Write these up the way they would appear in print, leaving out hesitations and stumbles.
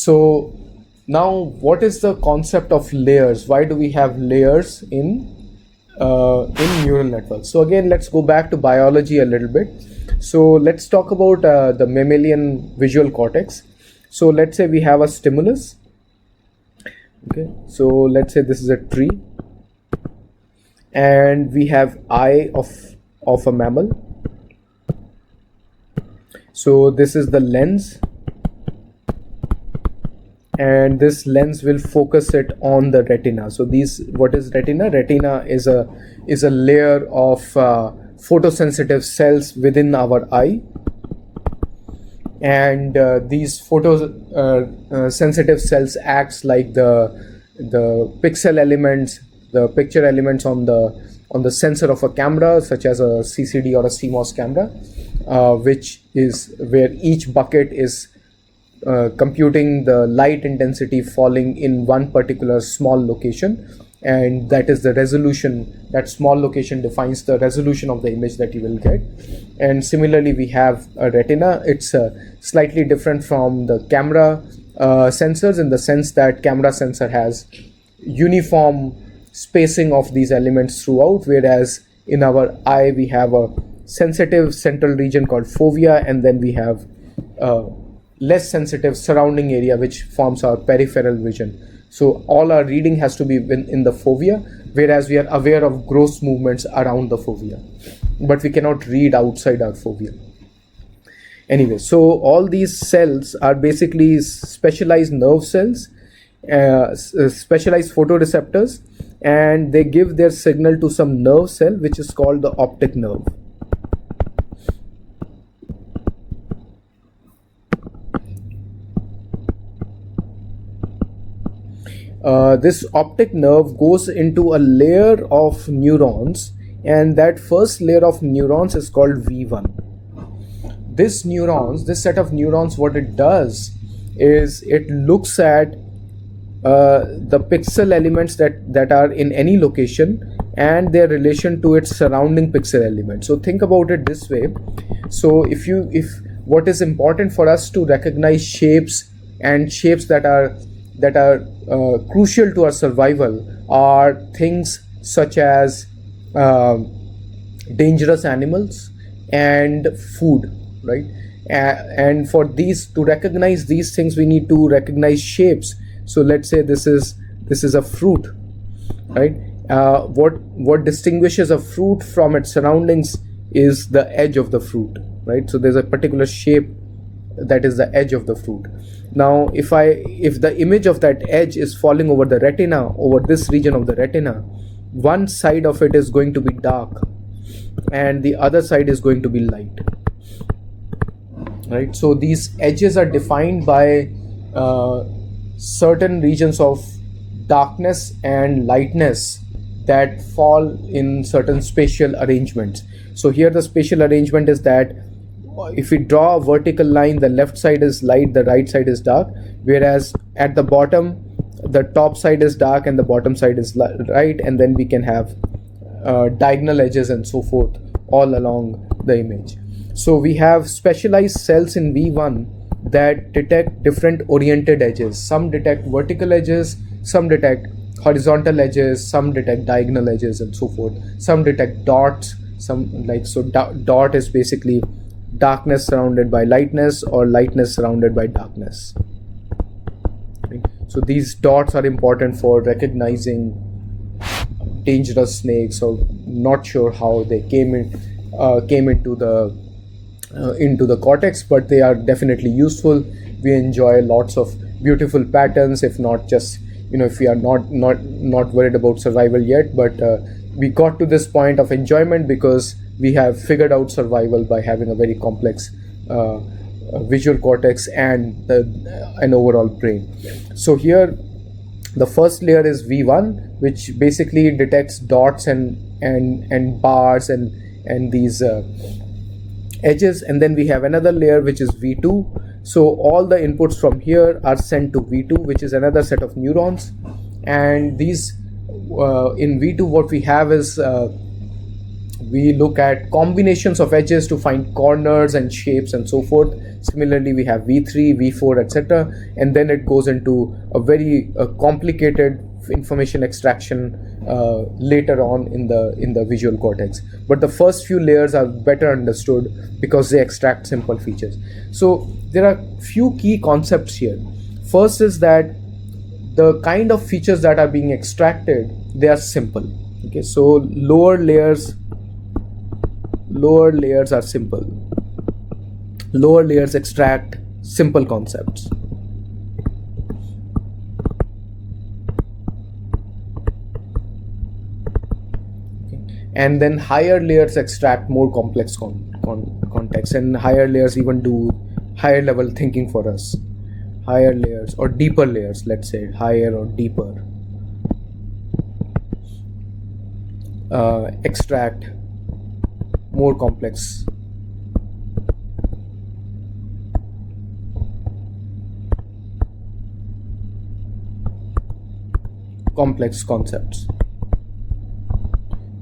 So now, what is the concept of layers? Why do we have layers in neural networks? So again, let's go back to biology a little bit. So let's talk about the mammalian visual cortex. So let's say we have a stimulus. Okay, so let's say this is a tree, and we have eye of a mammal. So this is the lens, and this lens will focus it on the retina. So what is retina? Retina is a layer of photosensitive cells within our eye, and these sensitive cells acts like the pixel elements, the picture elements on the sensor of a camera, such as a CCD or a CMOS camera, which is where each bucket is computing the light intensity falling in one particular small location, and that is the resolution. That small location defines the resolution of the image that you will get. And similarly, we have a retina. It's slightly different from the camera sensors, in the sense that camera sensor has uniform spacing of these elements throughout, whereas in our eye we have a sensitive central region called fovea, and then we have less sensitive surrounding area which forms our peripheral vision. So all our reading has to be in the fovea, whereas we are aware of gross movements around the fovea, but we cannot read outside our fovea. Anyway, so all these cells are basically specialized nerve cells, specialized photoreceptors, and they give their signal to some nerve cell which is called the optic nerve. This optic nerve goes into a layer of neurons, and that first layer of neurons is called V1. This set of neurons, what it does is it looks at the pixel elements that are in any location and their relation to its surrounding pixel elements. So think about it this way. So if what is important for us to recognize shapes, and shapes that are crucial to our survival, are things such as dangerous animals and food, right? And for these, to recognize these things, we need to recognize shapes. So let's say this is a fruit, right? What distinguishes a fruit from its surroundings is the edge of the fruit, right? So there's a particular shape that is the edge of the fruit. Now if the image of that edge is falling over the retina, over this region of the retina, one side of it is going to be dark and the other side is going to be light, right? So these edges are defined by certain regions of darkness and lightness that fall in certain spatial arrangements. So here the spatial arrangement is that if we draw a vertical line, the left side is light, the right side is dark, whereas at the bottom, the top side is dark and the bottom side is light, and then we can have diagonal edges and so forth all along the image. So we have specialized cells in V1 that detect different oriented edges. Some detect vertical edges, some detect horizontal edges, some detect diagonal edges and so forth. Some detect dots, dot is basically darkness surrounded by lightness, or lightness surrounded by darkness. Okay. So these dots are important for recognizing dangerous snakes, or not sure how they came into the cortex, but they are definitely useful. We enjoy lots of beautiful patterns, if not just, if we are not worried about survival yet, but we got to this point of enjoyment because we have figured out survival by having a very complex visual cortex and an overall brain. So here the first layer is V1, which basically detects dots and bars and these edges, and then we have another layer which is V2. So all the inputs from here are sent to V2, which is another set of neurons, and these in V2 what we have is We look at combinations of edges to find corners and shapes and so forth. Similarly, we have V3, V4, etc. And then it goes into a very complicated information extraction later on in the visual cortex. But the first few layers are better understood because they extract simple features. So there are few key concepts here. First is that the kind of features that are being extracted, they are simple. Okay, so lower layers are simple. Lower layers extract simple concepts. Okay. And then higher layers extract more complex context, and higher layers even do higher level thinking for us. Higher layers or deeper layers, let's say higher or deeper, extract more complex concepts.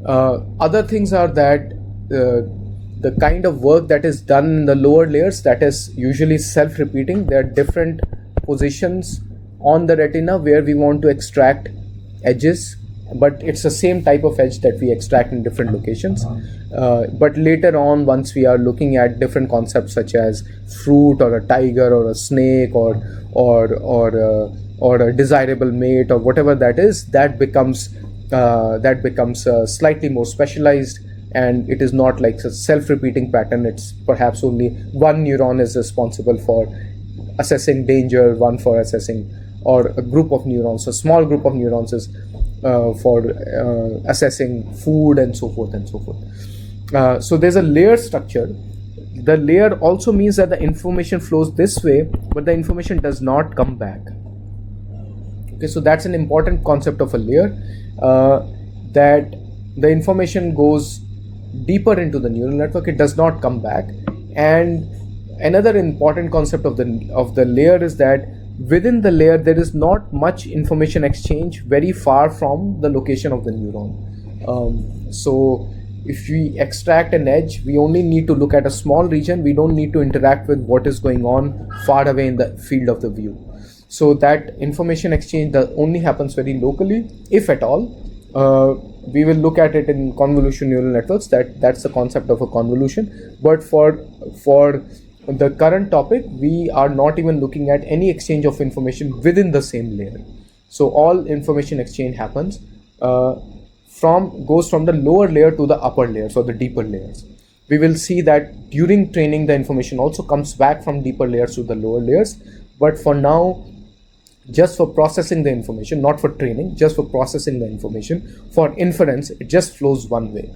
Other things are that the kind of work that is done in the lower layers, that is usually self-repeating. There are different positions on the retina where we want to extract edges, but it's the same type of edge that we extract in different locations. But later on, once we are looking at different concepts such as fruit or a tiger or a snake or a desirable mate or whatever that is, that becomes slightly more specialized, and it is not like a self-repeating pattern. It's perhaps only one neuron is responsible for assessing danger, one for assessing, or a group of neurons, a small group of neurons is for assessing food and so forth and so forth. So there's a layer structure. The layer also means that the information flows this way, but the information does not come back. Okay, so that's an important concept of a layer, that the information goes deeper into the neural network, it does not come back. And another important concept of the layer is that within the layer there is not much information exchange very far from the location of the neuron. So if we extract an edge, we only need to look at a small region. We don't need to interact with what is going on far away in the field of the view. So that information exchange only happens very locally, if at all. We will look at it in convolution neural networks. That's the concept of a convolution. But for the current topic, we are not even looking at any exchange of information within the same layer. So all information exchange happens goes from the lower layer to the upper layers or the deeper layers. We will see that during training the information also comes back from deeper layers to the lower layers. But for now, just for processing the information, not for training, just for processing the information, for inference, it just flows one way.